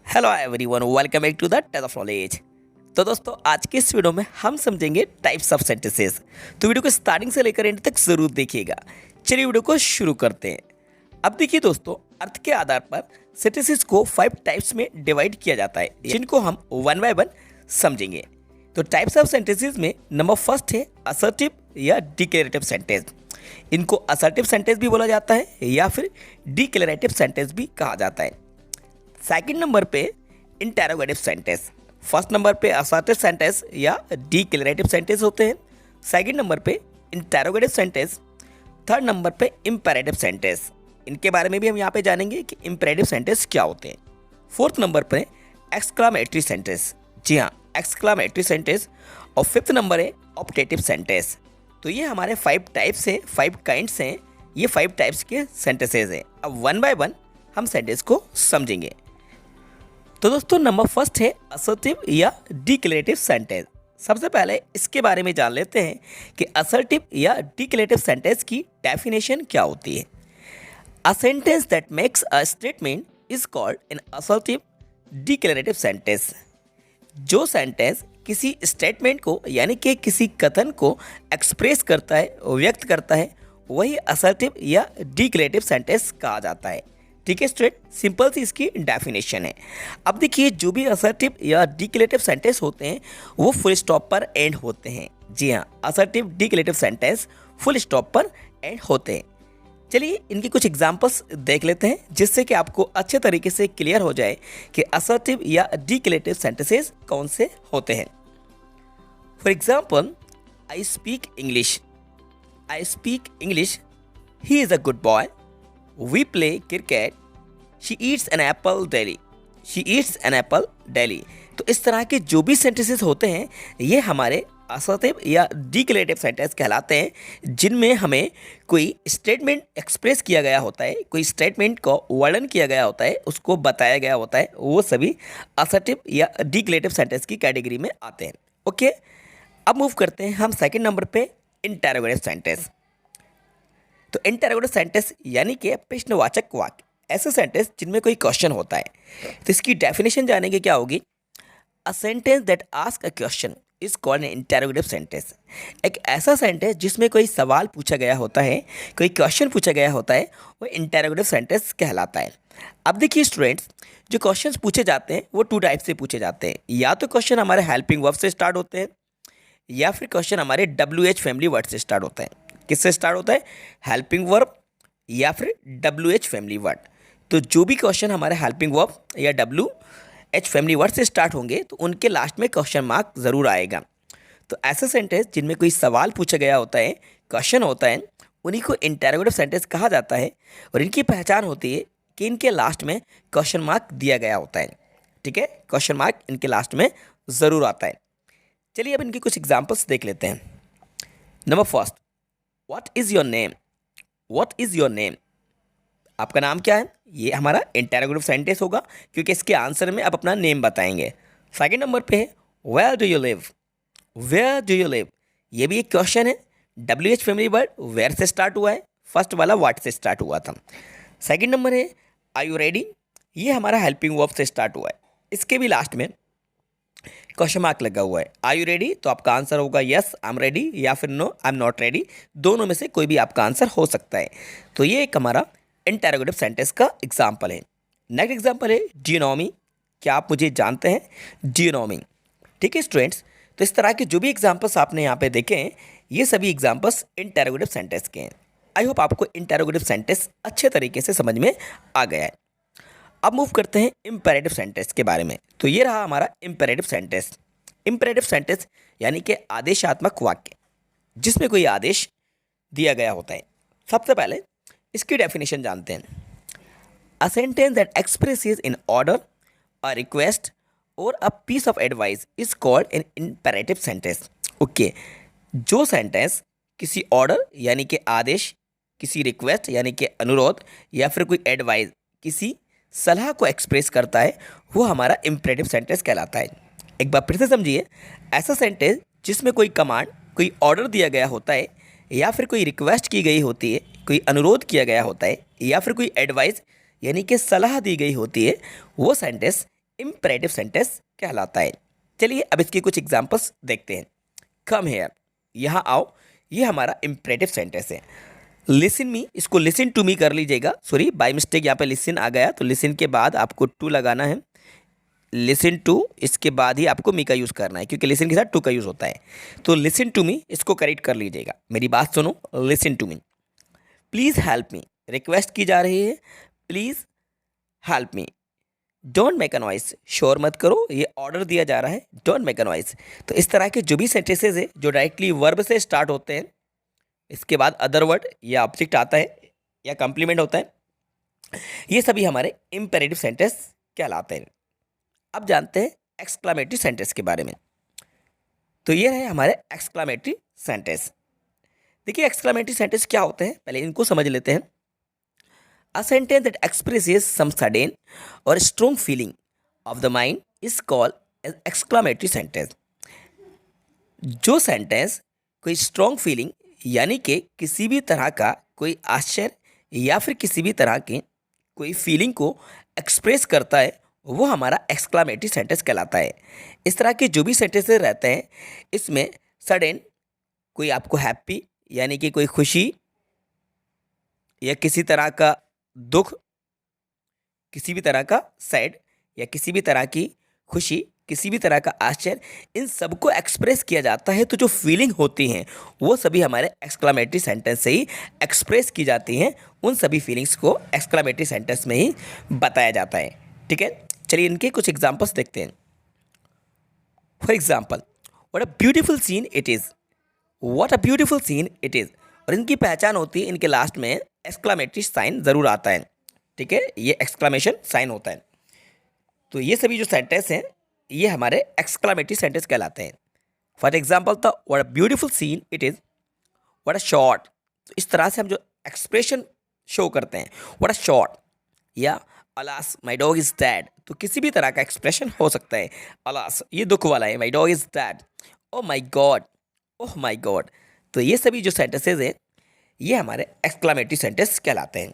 Hello everyone, welcome back to the test of knowledge. तो दोस्तों, आज के इस वीडियो में हम समझेंगे टाइप्स ऑफ सेंटेंसेस। तो वीडियो को स्टार्टिंग से लेकर एंड तक जरूर देखिएगा। चलिए वीडियो को शुरू करते हैं। अब देखिए दोस्तों, अर्थ के आधार पर सेंटेंसेस को 5 टाइप्स में डिवाइड किया जाता है, जिनको हम वन बाय वन समझेंगे। तो टाइप्स ऑफ सेंटेंसेस में नंबर फर्स्ट है असर्टिव या डिक्लेरेटिव सेंटेंस। इनको असर्टिव सेंटेंस भी बोला जाता है या फिर डिक्लेरेटिव सेंटेंस भी कहा जाता है। सेकंड नंबर पे इंटेरोगेटिव सेंटेंस, फर्स्ट नंबर पे असर्टिव सेंटेंस या डिक्लेरेटिव सेंटेंस होते हैं। सेकंड नंबर पे इंटेरोगेटिव सेंटेंस, थर्ड नंबर पे इंपेरेटिव सेंटेंस। इनके बारे में भी हम यहाँ पे जानेंगे कि इंपेरेटिव सेंटेंस क्या होते हैं। फोर्थ नंबर पे एक्सक्लामेटरी सेंटेंस, जी हाँ एक्सक्लामेटरी सेंटेंस। और फिफ्थ नंबर है ऑप्टेटिव सेंटेंस। तो ये हमारे 5 टाइप्स हैं, 5 काइंड्स हैं। ये 5 टाइप्स के सेंटेंसेज हैं। अब वन बाय वन हम सेंटेंस को समझेंगे। तो दोस्तों, नंबर फर्स्ट है असर्टिव या डिक्लेरेटिव सेंटेंस। सबसे पहले इसके बारे में जान लेते हैं कि असर्टिव या डिक्लेरेटिव सेंटेंस की डेफिनेशन क्या होती है। A sentence that makes a statement is called N assertive declarative sentence. जो सेंटेंस किसी स्टेटमेंट को यानी कि किसी कथन को एक्सप्रेस करता है, व्यक्त करता है, वही असर्टिव या डिक्लेरेटिव सेंटेंस कहा जाता है। ठीक है स्टूडेंट, सिंपल सी इसकी डेफिनेशन है। अब देखिए, जो भी असर्टिव या डिक्लेरेटिव सेंटेंस होते हैं वो फुल स्टॉप पर एंड होते हैं। जी हाँ, assertive declarative sentence full stop पर एंड होते हैं। चलिए इनकी कुछ एग्जांपल्स देख लेते हैं, जिससे कि आपको अच्छे तरीके से क्लियर हो जाए कि असर्टिव या डिक्लेरेटिव सेंटेंसेस कौन से होते हैं। For example, I speak English. I speak English. He is a good boy. We play cricket. She eats an apple daily. She eats an apple daily. तो इस तरह के जो भी सेंटेंसेस होते हैं ये हमारे असर्टिव या डिक्लेरेटिव सेंटेंस कहलाते हैं, जिनमें हमें कोई स्टेटमेंट एक्सप्रेस किया गया होता है, कोई स्टेटमेंट को वर्णन किया गया होता है, उसको बताया गया होता है। वो सभी असर्टिव या डिक्लेरेटिव सेंटेंस की कैटेगरी में आते हैं। ओके, अब मूव करते हैं हम सेकेंड नंबर पे इंटेरोगेटिव सेंटेंस। तो इंटेरोगेटिव सेंटेंस यानी कि प्रश्नवाचक वाक्य, ऐसे सेंटेंस जिनमें कोई क्वेश्चन होता है। तो इसकी डेफिनेशन जानेंगे क्या होगी। अ sentence that ask a question is called N interrogative sentence. एक ऐसा सेंटेंस जिसमें कोई सवाल पूछा गया होता है, कोई क्वेश्चन पूछा गया होता है, वो इंटेरोगेटिव सेंटेंस कहलाता है। अब देखिए स्टूडेंट्स, जो क्वेश्चन पूछे जाते हैं वो 2 टाइप से पूछे जाते हैं। या तो क्वेश्चन हमारे हेल्पिंग वर्ब से स्टार्ट होते हैं, या फिर क्वेश्चन हमारे WH फैमिली वर्ड से स्टार्ट होता है। किससे स्टार्ट होता है? हेल्पिंग वर्ब या फिर WH फैमिली वर्ड। तो जो भी क्वेश्चन हमारे हेल्पिंग वर्ब या WH फैमिली वर्ड से स्टार्ट होंगे तो उनके लास्ट में क्वेश्चन मार्क ज़रूर आएगा। तो ऐसे सेंटेंस जिनमें कोई सवाल पूछा गया होता है, क्वेश्चन होता है, उन्हीं को इंटेरोगेटिव सेंटेंस कहा जाता है। और इनकी पहचान होती है कि इनके लास्ट में क्वेश्चन मार्क दिया गया होता है। ठीक है, क्वेश्चन मार्क इनके लास्ट में ज़रूर आता है। चलिए अब इनकी कुछ एग्जाम्पल्स देख लेते हैं। Number first, What is your name? What is your name? आपका नाम क्या है? ये हमारा इंटेरोगेटिव सेंटेंस होगा, क्योंकि इसके आंसर में आप अपना नेम बताएंगे। सेकंड नंबर पे है Where do you live? Where do you live? ये भी एक क्वेश्चन है। WH फैमिली वर्ड वेयर से स्टार्ट हुआ है, फर्स्ट वाला व्हाट से स्टार्ट हुआ था। सेकंड नंबर है Are you ready? ये हमारा हेल्पिंग वर्ब से स्टार्ट हुआ है, इसके भी लास्ट में क्वेश्चन मार्क लगा हुआ है। Are you ready? तो आपका आंसर होगा यस आई एम रेडी या फिर no I am not ready. दोनों में से कोई भी आपका आंसर हो सकता है। तो ये एक हमारा इंटेरोगेटिव सेंटेंस का एग्जाम्पल है। नेक्स्ट एग्जाम्पल है डू यू नो मी? क्या आप मुझे जानते हैं? डू यू नो मी? ठीक है स्टूडेंट्स, तो इस तरह के जो भी एग्जाम्पल्स आपने यहाँ पे देखे हैं, ये सभी एग्जाम्पल्स इंटेरोगेटिव सेंटेंस के हैं। आई होप आपको इंटेरोगेटिव सेंटेंस अच्छे तरीके से समझ में आ गया है। अब मूव करते हैं इंपेरेटिव सेंटेंस के बारे में। तो ये रहा हमारा इंपेरेटिव सेंटेंस। इंपेरेटिव सेंटेंस यानी कि आदेशात्मक वाक्य, जिसमें कोई आदेश दिया गया होता है। सबसे पहले इसकी डेफिनेशन जानते हैं। A sentence that expresses an order, a request और a piece of advice is called an imperative sentence. Okay, जो सेंटेंस किसी ऑर्डर यानी कि आदेश, किसी रिक्वेस्ट यानी कि अनुरोध, या फिर कोई एडवाइस, किसी सलाह को एक्सप्रेस करता है, वो हमारा इंपेरेटिव सेंटेंस कहलाता है। एक बार फिर से समझिए, ऐसा सेंटेंस जिसमें कोई कमांड, कोई ऑर्डर दिया गया होता है, या फिर कोई रिक्वेस्ट की गई होती है, कोई अनुरोध किया गया होता है, या फिर कोई एडवाइस यानी कि सलाह दी गई होती है, वो सेंटेंस इम्परेटिव सेंटेंस कहलाता है। चलिए अब इसके कुछ एग्जांपल्स देखते हैं। कम हेयर, यहाँ आओ, ये हमारा इम्परेटिव सेंटेंस है। लिसन मी, इसको लिसन टू मी कर लीजिएगा, सॉरी बाय मिस्टेक यहाँ पे लिसन आ गया, तो लिसन के बाद आपको टू लगाना है। लिसन टू, इसके बाद ही आपको मी का यूज़ करना है क्योंकि लिसन के साथ टू का यूज़ होता है। तो लिसन टू मी, इसको करेक्ट कर लीजिएगा। मेरी बात सुनो, listen to me. Please help me, request की जा रही है, please help me. Don't make a noise, शोर मत करो, ये ऑर्डर दिया जा रहा है, डोंट मेक अ नॉइस। तो इस तरह के जो भी सेंटेंसेज है जो डायरेक्टली वर्ब से स्टार्ट होते हैं, इसके बाद अदर वर्ड या ऑब्जेक्ट आता है या कॉम्प्लीमेंट होता है, ये सभी हमारे इम्पेरेटिव सेंटेंस कहलाते हैं। अब जानते हैं एक्सक्लामेटरी सेंटेंस के बारे में। तो ये है हमारे एक्सक्लामेटरी सेंटेंस। देखिए एक्सक्लामेटरी सेंटेंस क्या होते हैं, पहले इनको समझ लेते हैं। A sentence that expresses some sudden or strong feeling of the mind is called as exclamatory sentence. जो सेंटेंस कोई स्ट्रॉन्ग फीलिंग यानी कि किसी भी तरह का कोई आश्चर्य या फिर किसी भी तरह की कोई फीलिंग को एक्सप्रेस करता है वो हमारा एक्सक्लामेटरी सेंटेंस कहलाता है। इस तरह के जो भी सेंटेंसेस रहते हैं इसमें सडन कोई आपको हैप्पी यानी कि कोई खुशी या किसी तरह का दुख, किसी भी तरह का सैड या किसी भी तरह की खुशी, किसी भी तरह का आश्चर्य, इन सबको एक्सप्रेस किया जाता है। तो जो फीलिंग होती हैं वो सभी हमारे एक्सक्लामेटरी सेंटेंस से ही एक्सप्रेस की जाती हैं। उन सभी फीलिंग्स को एक्सक्लामेटरी सेंटेंस में ही बताया जाता है। ठीक है, चलिए इनके कुछ एग्जांपल्स देखते हैं। For example, what a beautiful seen it is, what a beautiful seen it is. और इनकी पहचान होती है, इनके लास्ट में एक्सक्लामेटरी साइन ज़रूर आता है। ठीक है, ये एक्सक्लामेशन साइन होता है। तो ये सभी जो सेंटेंस हैं ये हमारे एक्सक्लामेटरी सेंटेंस कहलाते हैं। फॉर एग्जाम्पल था what a beautiful seen it is, what a shot. तो इस तरह से हम जो एक्सप्रेशन शो करते हैं, व्हाट अ शॉट या alas my dog is dad. तो किसी भी तरह का एक्सप्रेशन हो सकता है। अलास ये दुख वाला है, my dog is dad, oh my God, oh my God. तो ये सभी जो सेंटेंसेज हैं ये हमारे एक्सक्लामेटरी सेंटेंस कहलाते हैं।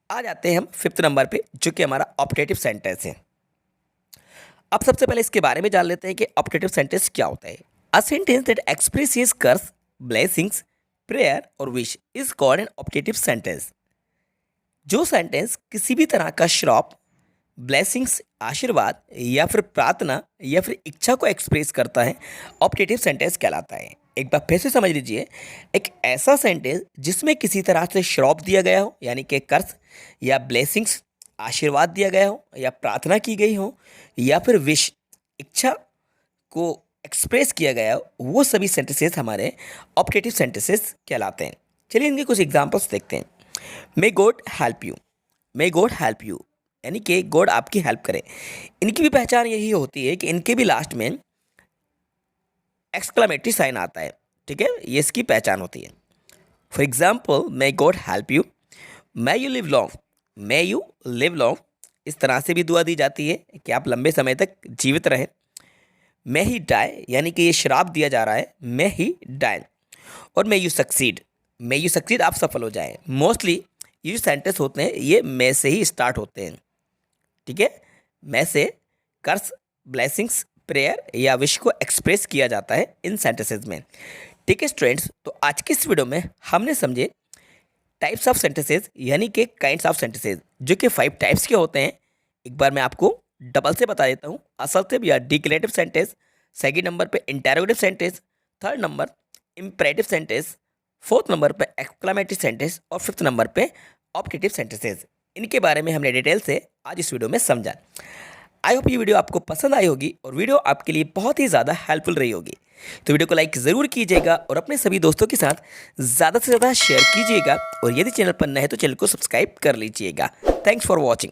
आ जाते हैं हम 5th नंबर पे जो कि हमारा ऑप्टेटिव सेंटेंस है। अब सबसे पहले इसके बारे में जान लेते हैं कि ऑप्टेटिव सेंटेंस क्या होता है। A sentence that expresses curse, blessings, prayer और wish is called an optative sentence. जो सेंटेंस किसी भी तरह का श्राप, ब्लेसिंग्स, आशीर्वाद या फिर प्रार्थना या फिर इच्छा को एक्सप्रेस करता है ऑप्टेटिव सेंटेंस कहलाता है। एक बार फिर से समझ लीजिए, एक ऐसा सेंटेंस जिसमें किसी तरह से श्राप दिया गया हो यानी कि कर्स या ब्लेसिंग्स, आशीर्वाद दिया गया हो या प्रार्थना की गई हो या फिर विश, इच्छा को एक्सप्रेस किया गया हो, वो सभी सेंटेंसेस हमारे ऑप्टेटिव सेंटेंसेस कहलाते हैं। चलिए इनके कुछ एग्जांपल्स देखते हैं। May God help you, may God help you यानी कि गॉड आपकी हेल्प करे। इनकी भी पहचान यही होती है कि इनके भी लास्ट में एक्सक्लामेटरी साइन आता है। ठीक है, ये इसकी पहचान होती है। For example, may God help you, may you live long, may you live long. इस तरह से भी दुआ दी जाती है कि आप लंबे समय तक जीवित रहें। मे ही डाई यानी कि ये श्राप दिया जा रहा है, मे ही डाई। और may you succeed, may you succeed आप सफल हो जाएं। मोस्टली ये जो सेंटेंस होते हैं ये मे से ही स्टार्ट होते हैं। ठीक है, मे से कर्स, ब्लेसिंग्स, प्रेयर या विश को एक्सप्रेस किया जाता है इन सेंटेंसेस में। ठीक है स्टूडेंट्स, तो आज की इस वीडियो में हमने समझे टाइप्स ऑफ सेंटेंसेस यानी कि काइंड्स ऑफ सेंटेंसेस जो कि 5 टाइप्स के होते हैं। एक बार मैं आपको डबल से बता देता हूँ। असर्टिव या डिक्लेरेटिव सेंटेंस, सेकंड नंबर पे interrogative sentence, third number imperative sentence, fourth number पे एक्सक्लामेटरी सेंटेंस और 5th नंबर पे ऑप्टेटिव सेंटेंसेस। इनके बारे में हमने डिटेल से आज इस वीडियो में समझा। आई होप ये वीडियो आपको पसंद आई होगी और वीडियो आपके लिए बहुत ही ज़्यादा हेल्पफुल रही होगी। तो वीडियो को लाइक ज़रूर कीजिएगा और अपने सभी दोस्तों के साथ ज़्यादा से ज़्यादा शेयर कीजिएगा। और यदि चैनल पर नए हैं तो चैनल को सब्सक्राइब कर लीजिएगा। Thanks for watching.